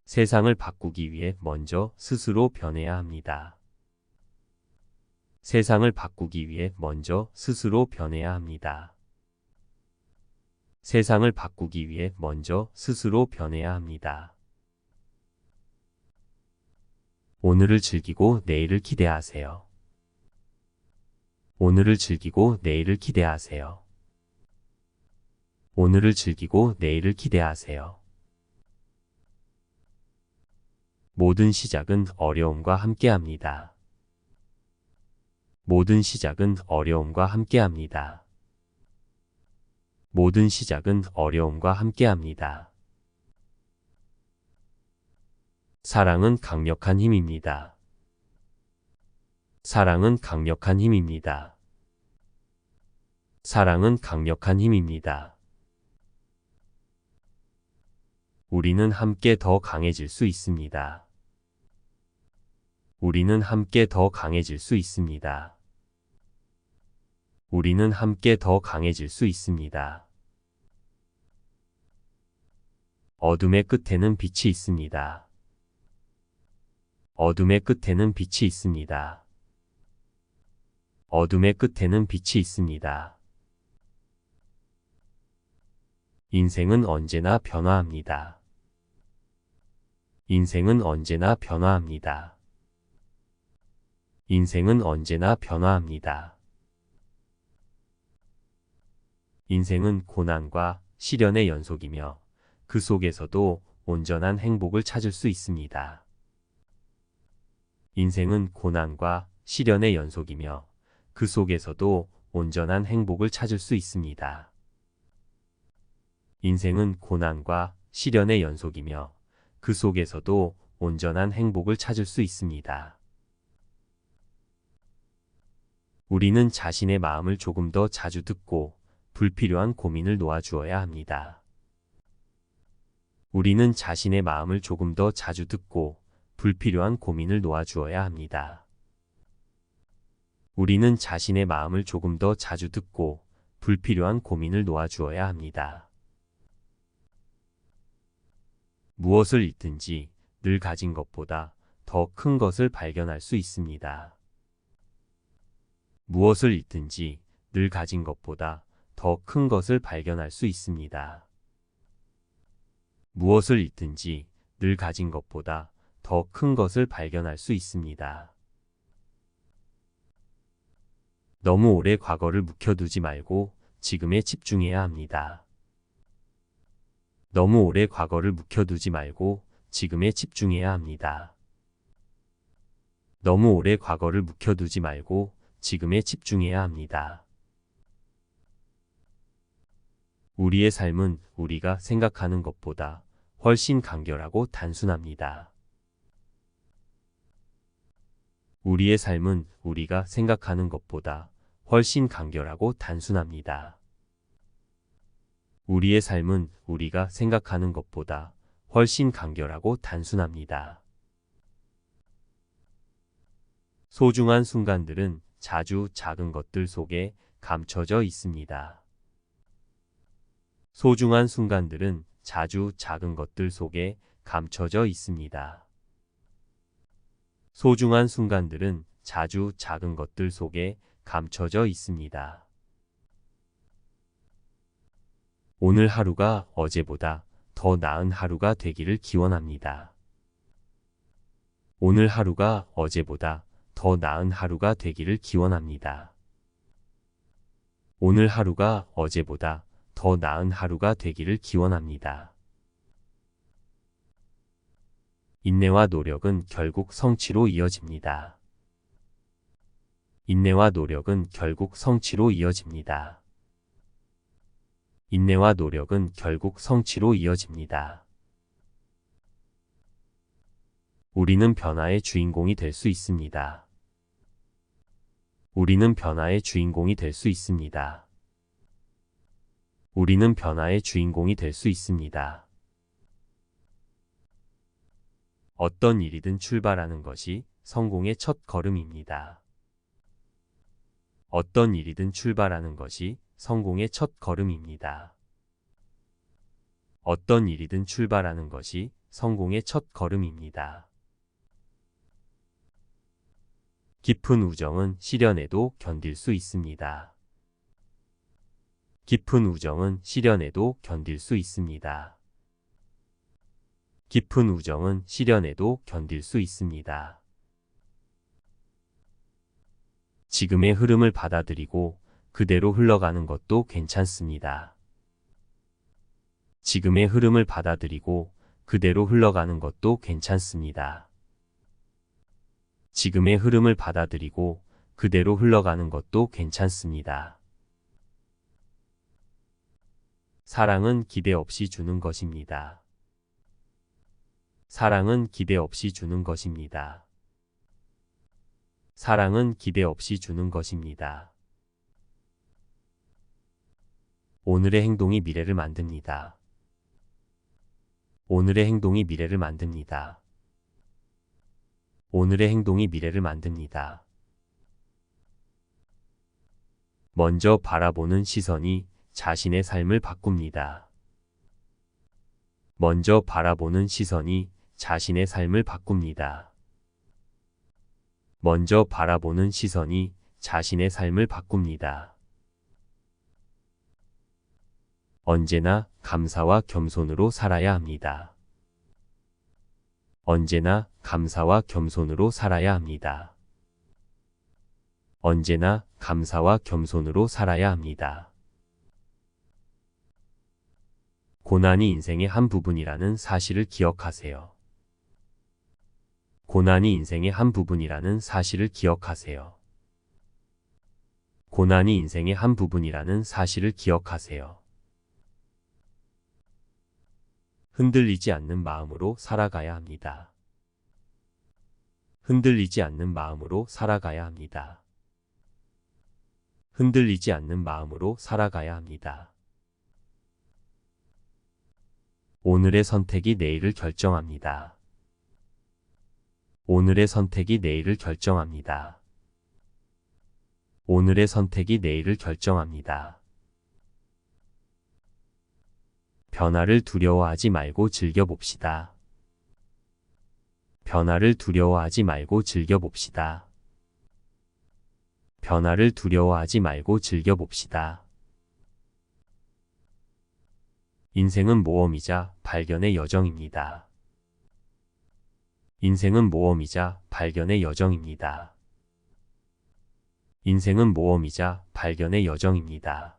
세상을 바꾸기 위해 먼저 스스로 변해야 합니다. 세상을 바꾸기 위해 먼저 스스로 변해야 합니다. 세상을 바꾸기 위해 먼저 스스로 변해야 합니다. 오늘을 즐기고 내일을 기대하세요. 오늘을 즐기고 내일을 기대하세요. 오늘을 즐기고 내일을 기대하세요. 모든 시작은 어려움과 함께합니다. 모든 시작은 어려움과 함께합니다. 모든 시작은 어려움과 함께합니다. 사랑은 강력한 힘입니다. 사랑은 강력한 힘입니다. 사랑은 강력한 힘입니다. 우리는 함께 더 강해질 수 있습니다. 우리는 함께 더 강해질 수 있습니다. 우리는 함께 더 강해질 수 있습니다. 어둠의 끝에는 빛이 있습니다. 어둠의 끝에는 빛이 있습니다. 어둠의 끝에는 빛이 있습니다. 인생은 언제나 변화합니다. 인생은 언제나 변화합니다. 인생은 언제나 변화합니다. 인생은 고난과 시련의 연속이며 그 속에서도 온전한 행복을 찾을 수 있습니다. 인생은 고난과 시련의 연속이며 그 속에서도 온전한 행복을 찾을 수 있습니다. 인생은 고난과 시련의 연속이며 그 속에서도 온전한 행복을 찾을 수 있습니다. 우리는 자신의 마음을 조금 더 자주 듣고 불필요한 고민을 놓아주어야 합니다. 우리는 자신의 마음을 조금 더 자주 듣고 불필요한 고민을 놓아주어야 합니다. 우리는 자신의 마음을 조금 더 자주 듣고 불필요한 고민을 놓아주어야 합니다. 무엇을 잃든지 늘 가진 것보다 더 큰 것을 발견할 수 있습니다. 무엇을 잃든지 늘 가진 것보다 더 큰 것을 발견할 수 있습니다. 무엇을 잃든지 늘 가진 것보다 더 큰 것을 발견할 수 있습니다. 너무 오래 과거를 묵혀두지 말고 지금에 집중해야 합니다. 너무 오래 과거를 묵혀두지 말고 지금에 집중해야 합니다. 너무 오래 과거를 묵혀두지 말고 지금에 집중해야 합니다. 우리의 삶은 우리가 생각하는 것보다 훨씬 간결하고 단순합니다. 우리의 삶은 우리가 생각하는 것보다 훨씬 간결하고 단순합니다. 우리의 삶은 우리가 생각하는 것보다 훨씬 간결하고 단순합니다. 소중한 순간들은 자주 작은 것들 속에 감춰져 있습니다. 소중한 순간들은 자주 작은 것들 속에 감춰져 있습니다. 소중한 순간들은 자주 작은 것들 속에 감춰져 있습니다. 오늘 하루가 어제보다 더 나은 하루가 되기를 기원합니다. 오늘 하루가 어제보다 더 나은 하루가 되기를 기원합니다. 오늘 하루가 어제보다 더 나은 하루가 되기를 기원합니다. 인내와 노력은 결국 성취로 이어집니다. 인내와 노력은 결국 성취로 이어집니다. 인내와 노력은 결국 성취로 이어집니다. 우리는 변화의 주인공이 될 수 있습니다. 우리는 변화의 주인공이 될 수 있습니다. 우리는 변화의 주인공이 될 수 있습니다. 어떤 일이든 출발하는 것이 성공의 첫 걸음입니다. 어떤 일이든 출발하는 것이 성공의 첫 걸음입니다. 어떤 일이든 출발하는 것이 성공의 첫 걸음입니다. 깊은 우정은 시련에도 견딜 수 있습니다. 깊은 우정은 시련에도 견딜 수 있습니다. 깊은 우정은 시련에도 견딜 수 있습니다. 지금의 흐름을 받아들이고 그대로 흘러가는 것도 괜찮습니다. 지금의 흐름을 받아들이고 그대로 흘러가는 것도 괜찮습니다. 지금의 흐름을 받아들이고 그대로 흘러가는 것도 괜찮습니다. 사랑은 기대 없이 주는 것입니다. 사랑은 기대 없이 주는 것입니다. 사랑은 기대 없이 주는 것입니다. 오늘의 행동이 미래를 만듭니다. 오늘의 행동이 미래를 만듭니다. 오늘의 행동이 미래를 만듭니다. 먼저 바라보는 시선이 자신의 삶을 바꿉니다. 먼저 바라보는 시선이 자신의 삶을 바꿉니다. 먼저 바라보는 시선이 자신의 삶을 바꿉니다. 언제나 감사와 겸손으로 살아야 합니다. 언제나 감사와 겸손으로 살아야 합니다. 언제나 감사와 겸손으로 살아야 합니다. 고난이 인생의 한 부분이라는 사실을 기억하세요. 고난이 인생의 한 부분이라는 사실을 기억하세요. 고난이 인생의 한 부분이라는 사실을 기억하세요. 흔들리지 않는 마음으로 살아가야 합니다. 흔들리지 않는 마음으로 살아가야 합니다. 흔들리지 않는 마음으로 살아가야 합니다. 오늘의 선택이 내일을 결정합니다. 오늘의 선택이 내일을 결정합니다. 오늘의 선택이 내일을 결정합니다. 변화를 두려워하지 말고 즐겨봅시다. 변화를 두려워하지 말고 즐겨봅시다. 변화를 두려워하지 말고 즐겨봅시다. 인생은 모험이자 발견의 여정입니다. 인생은 모험이자 발견의 여정입니다. 인생은 모험이자 발견의 여정입니다.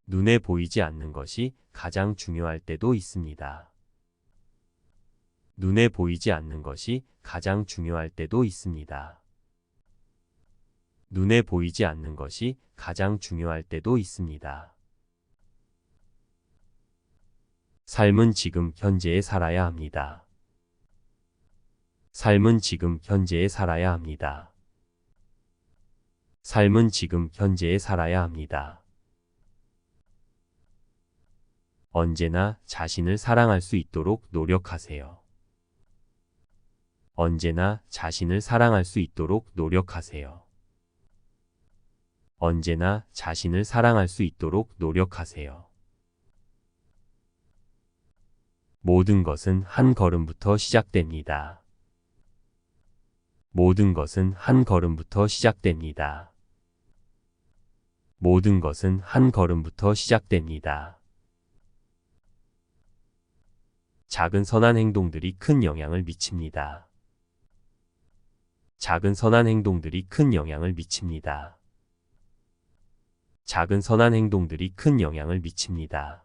눈에 보이지 않는 것이 가장 중요할 때도 있습니다. 눈에 보이지 않는 것이 가장 중요할 때도 있습니다. 눈에 보이지 않는 것이 가장 중요할 때도 있습니다. 삶은 지금 현재에 살아야 합니다. 삶은 지금 현재에 살아야 합니다. 삶은 지금 현재에 살아야 합니다. 언제나 자신을 사랑할 수 있도록 노력하세요. 언제나 자신을 사랑할 수 있도록 노력하세요. 언제나 자신을 사랑할 수 있도록 노력하세요. 모든 것은 한 걸음부터 시작됩니다. 모든 것은 한 걸음부터 시작됩니다. 모든 것은 한 걸음부터 시작됩니다. 작은 선한 행동들이 큰 영향을 미칩니다. 작은 선한 행동들이 큰 영향을 미칩니다. 작은 선한 행동들이 큰 영향을 미칩니다.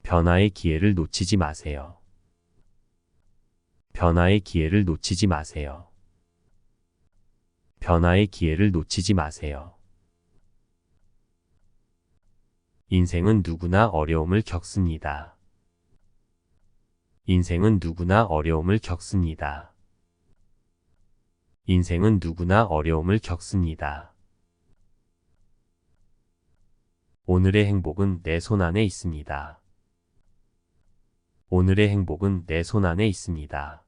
변화의 기회를 놓치지 마세요. 변화의 기회를 놓치지 마세요. 변화의 기회를 놓치지 마세요. 인생은 누구나 어려움을 겪습니다. 인생은 누구나 어려움을 겪습니다. 인생은 누구나 어려움을 겪습니다. 오늘의 행복은 내 손 안에 있습니다. 오늘의 행복은 내 손 안에 있습니다.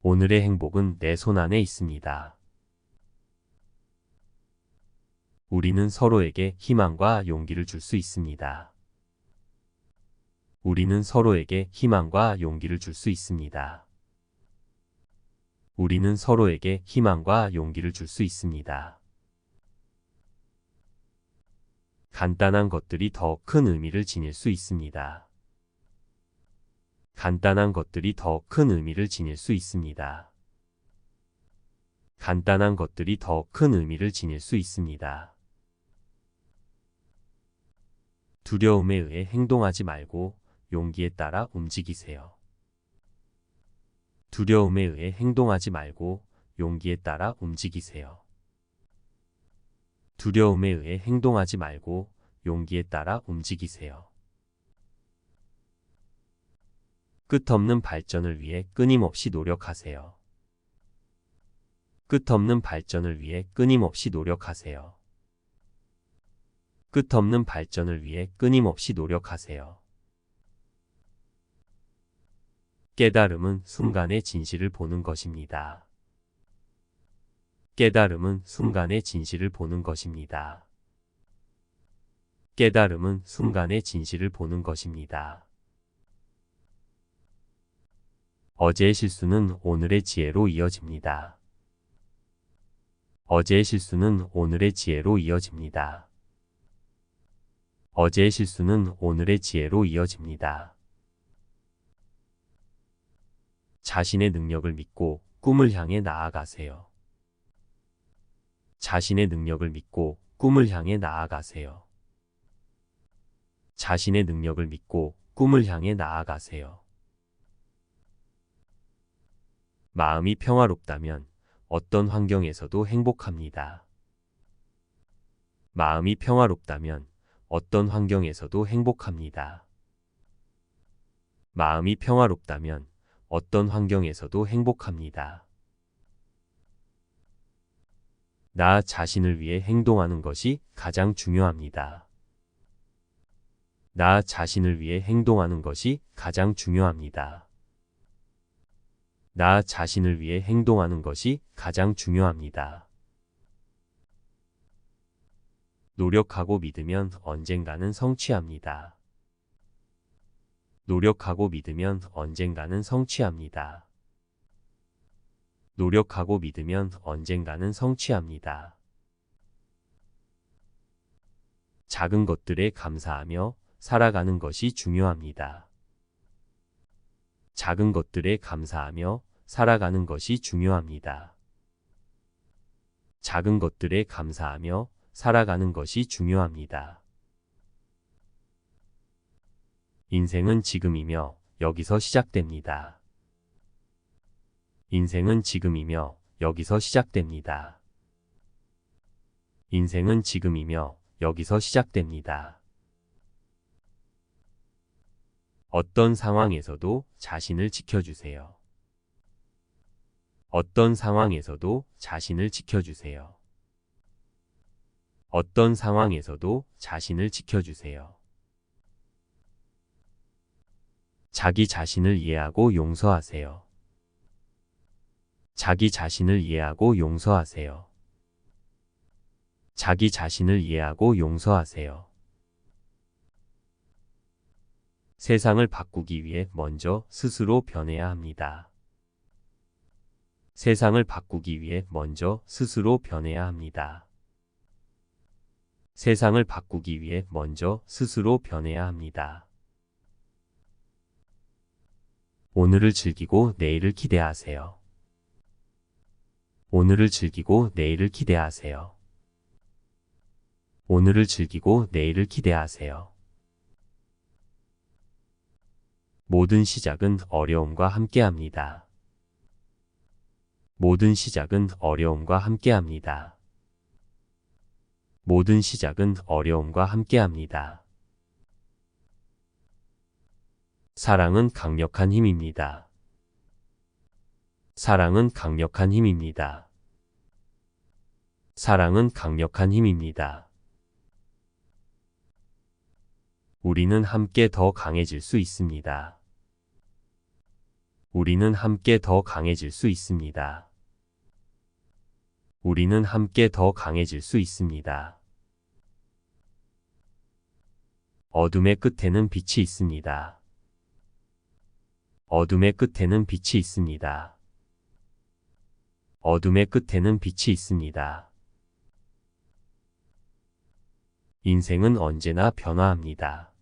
오늘의 행복은 내 손 안에 있습니다. 우리는 서로에게 희망과 용기를 줄 수 있습니다. 우리는 서로에게 희망과 용기를 줄 수 있습니다. 우리는 서로에게 희망과 용기를 줄 수 있습니다. 간단한 것들이 더 큰 의미를 지닐 수 있습니다. 간단한 것들이 더 큰 의미를 지닐 수 있습니다. 간단한 것들이 더 큰 의미를 지닐 수 있습니다. 두려움에 의해 행동하지 말고 용기에 따라 움직이세요. 두려움에 의해 행동하지 말고 용기에 따라 움직이세요. 두려움에 의해 행동하지 말고 용기에 따라 움직이세요. 끝없는 발전을 위해 끊임없이 노력하세요. 끝없는 발전을 위해 끊임없이 노력하세요. 끝없는 발전을 위해 끊임없이 노력하세요. 깨달음은 순간의 진실을 보는 것입니다. 깨달음은 순간의 진실을 보는 것입니다. 깨달음은 순간의 진실을 보는 것입니다. 어제의 실수는 오늘의 지혜로 이어집니다. 어제의 실수는 오늘의 지혜로 이어집니다. 어제의 실수는 오늘의 지혜로 이어집니다. 자신의 능력을 믿고 꿈을 향해 나아가세요. 자신의 능력을 믿고 꿈을 향해 나아가세요. 자신의 능력을 믿고 꿈을 향해 나아가세요. 마음이 평화롭다면 어떤 환경에서도 행복합니다. 마음이 평화롭다면 어떤 환경에서도 행복합니다. 마음이 평화롭다면 어떤 환경에서도 행복합니다. 나 자신을 위해 행동하는 것이 가장 중요합니다. 나 자신을 위해 행동하는 것이 가장 중요합니다. 나 자신을 위해 행동하는 것이 가장 중요합니다. 노력하고 믿으면 언젠가는 성취합니다. 노력하고 믿으면 언젠가는 성취합니다. 노력하고 믿으면 언젠가는 성취합니다. 작은 것들에 감사하며 살아가는 것이 중요합니다. 작은 것들에 감사하며 살아가는 것이 중요합니다. 작은 것들에 감사하며 살아가는 것이 중요합니다. 인생은 지금이며 여기서 시작됩니다. 인생은 지금이며 여기서 시작됩니다. 인생은 지금이며 여기서 시작됩니다. 어떤 상황에서도 자신을 지켜주세요. 어떤 상황에서도 자신을 지켜주세요. 어떤 상황에서도 자신을 지켜주세요. 자기 자신을 이해하고 용서하세요. 자기 자신을 이해하고 용서하세요. 자기 자신을 이해하고 용서하세요. 세상을 바꾸기 위해 먼저 스스로 변해야 합니다. 세상을 바꾸기 위해 먼저 스스로 변해야 합니다. 세상을 바꾸기 위해 먼저 스스로 변해야 합니다. 오늘을 즐기고 내일을 기대하세요. 오늘을 즐기고 내일을 기대하세요. 오늘을 즐기고 내일을 기대하세요. 모든 시작은 어려움과 함께합니다. 모든 시작은 어려움과 함께합니다. 모든 시작은 어려움과 함께합니다. 사랑은 강력한 힘입니다. 사랑은 강력한 힘입니다. 사랑은 강력한 힘입니다. 우리는 함께 더 강해질 수 있습니다. 우리는 함께 더 강해질 수 있습니다. 우리는 함께 더 강해질 수 있습니다. 어둠의 끝에는 빛이 있습니다. 어둠의 끝에는 빛이 있습니다. 어둠의 끝에는 빛이 있습니다. 인생은 언제나 변화합니다.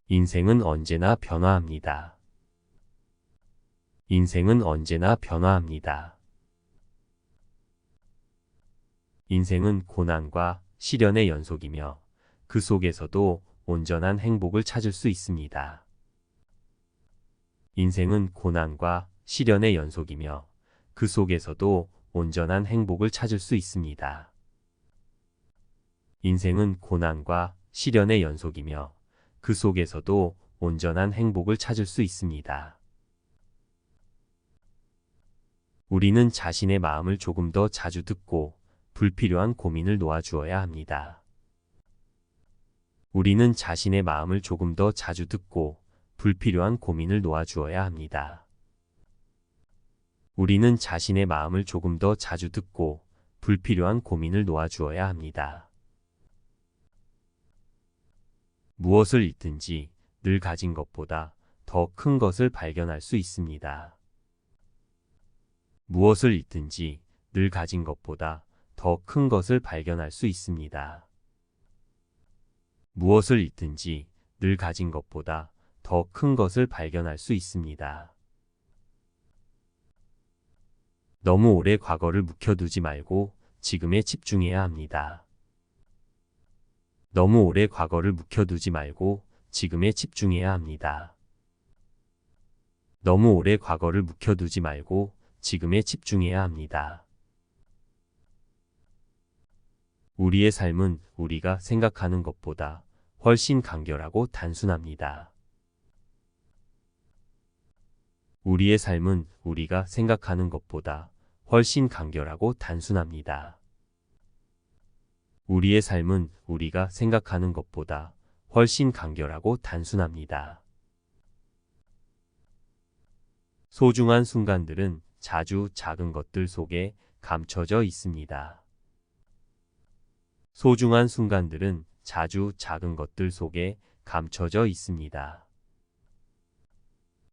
인생은 언제나 변화합니다. 인생은 언제나 변화합니다. 인생은 고난과 시련의 연속이며 그 속에서도 온전한 행복을 찾을 수 있습니다. 인생은 고난과 시련의 연속이며 그 속에서도 온전한 행복을 찾을 수 있습니다. 인생은 고난과 시련의 연속이며 그 속에서도 온전한 행복을 찾을 수 있습니다. 우리는 자신의 마음을 조금 더 자주 듣고 불필요한 고민을 놓아주어야 합니다. 우리는 자신의 마음을 조금 더 자주 듣고 불필요한 고민을 놓아주어야 합니다. 우리는 자신의 마음을 조금 더 자주 듣고 불필요한 고민을 놓아주어야 합니다. 무엇을 잃든지 늘 가진 것보다 더 큰 것을 발견할 수 있습니다. 무엇을 잃든지 늘 가진 것보다 더 큰 것을 발견할 수 있습니다. 무엇을 잃든지 늘 가진 것보다 더 큰 것을 발견할 수 있습니다. 너무 오래 과거를 묵혀두지 말고 지금에 집중해야 합니다. 너무 오래 과거를 묵혀두지 말고 지금에 집중해야 합니다. 너무 오래 과거를 묵혀두지 말고 지금에 집중해야 합니다. 우리의 삶은 우리가 생각하는 것보다 훨씬 간결하고 단순합니다. 우리의 삶은 우리가 생각하는 것보다 훨씬 간결하고 단순합니다. 우리의 삶은 우리가 생각하는 것보다 훨씬 간결하고 단순합니다. 소중한 순간들은 자주 작은 것들 속에 감춰져 있습니다. 소중한 순간들은 자주 작은 것들 속에 감춰져 있습니다.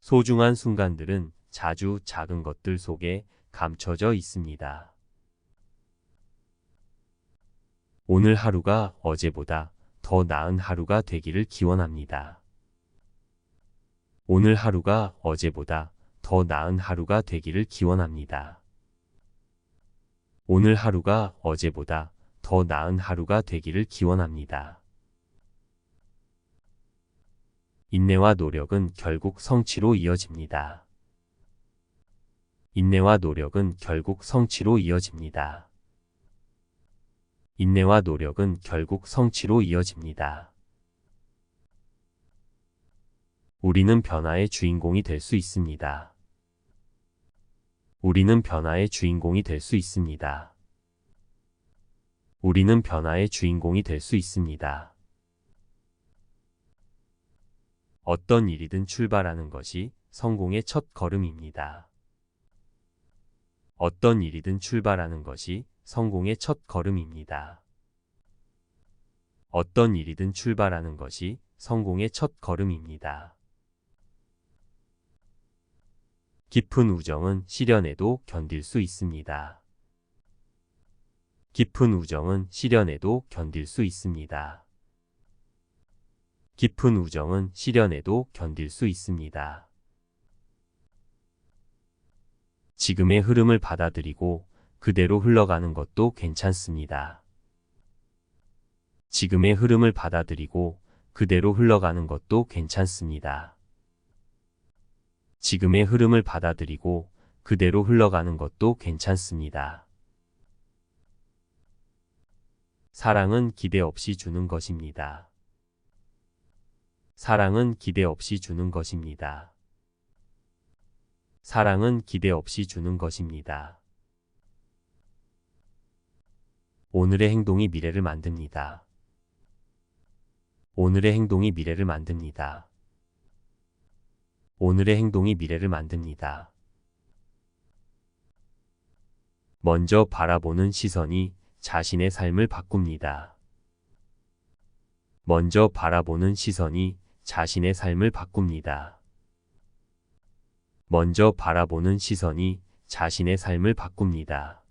소중한 순간들은 자주 작은 것들 속에 감춰져 있습니다. 오늘 하루가 어제보다 더 나은 하루가 되기를 기원합니다. 오늘 하루가 어제보다 더 나은 하루가 되기를 기원합니다. 오늘 하루가 어제보다 더 나은 하루가 되기를 기원합니다. 인내와 노력은 결국 성취로 이어집니다. 인내와 노력은 결국 성취로 이어집니다. 인내와 노력은 결국 성취로 이어집니다. 우리는 변화의 주인공이 될 수 있습니다. 우리는 변화의 주인공이 될 수 있습니다. 우리는 변화의 주인공이 될 수 있습니다. 어떤 일이든 출발하는 것이 성공의 첫 걸음입니다. 어떤 일이든 출발하는 것이 성공의 첫 걸음입니다. 어떤 일이든 출발하는 것이 성공의 첫 걸음입니다. 깊은 우정은 시련에도 견딜 수 있습니다. 깊은 우정은 시련에도 견딜 수 있습니다. 깊은 우정은 시련에도 견딜 수 있습니다. 지금의 흐름을 받아들이고 그대로 흘러가는 것도 괜찮습니다. 지금의 흐름을 받아들이고 그대로 흘러가는 것도 괜찮습니다. 지금의 흐름을 받아들이고 그대로 흘러가는 것도 괜찮습니다. 사랑은 기대 없이 주는 것입니다. 사랑은 기대 없이 주는 것입니다. 사랑은 기대 없이 주는 것입니다. 오늘의 행동이 미래를 만듭니다. 오늘의 행동이 미래를 만듭니다. 오늘의 행동이 미래를 만듭니다. 먼저 바라보는 시선이 자신의 삶을 바꿉니다. 먼저 바라보는 시선이 자신의 삶을 바꿉니다. 먼저 바라보는 시선이 자신의 삶을 바꿉니다.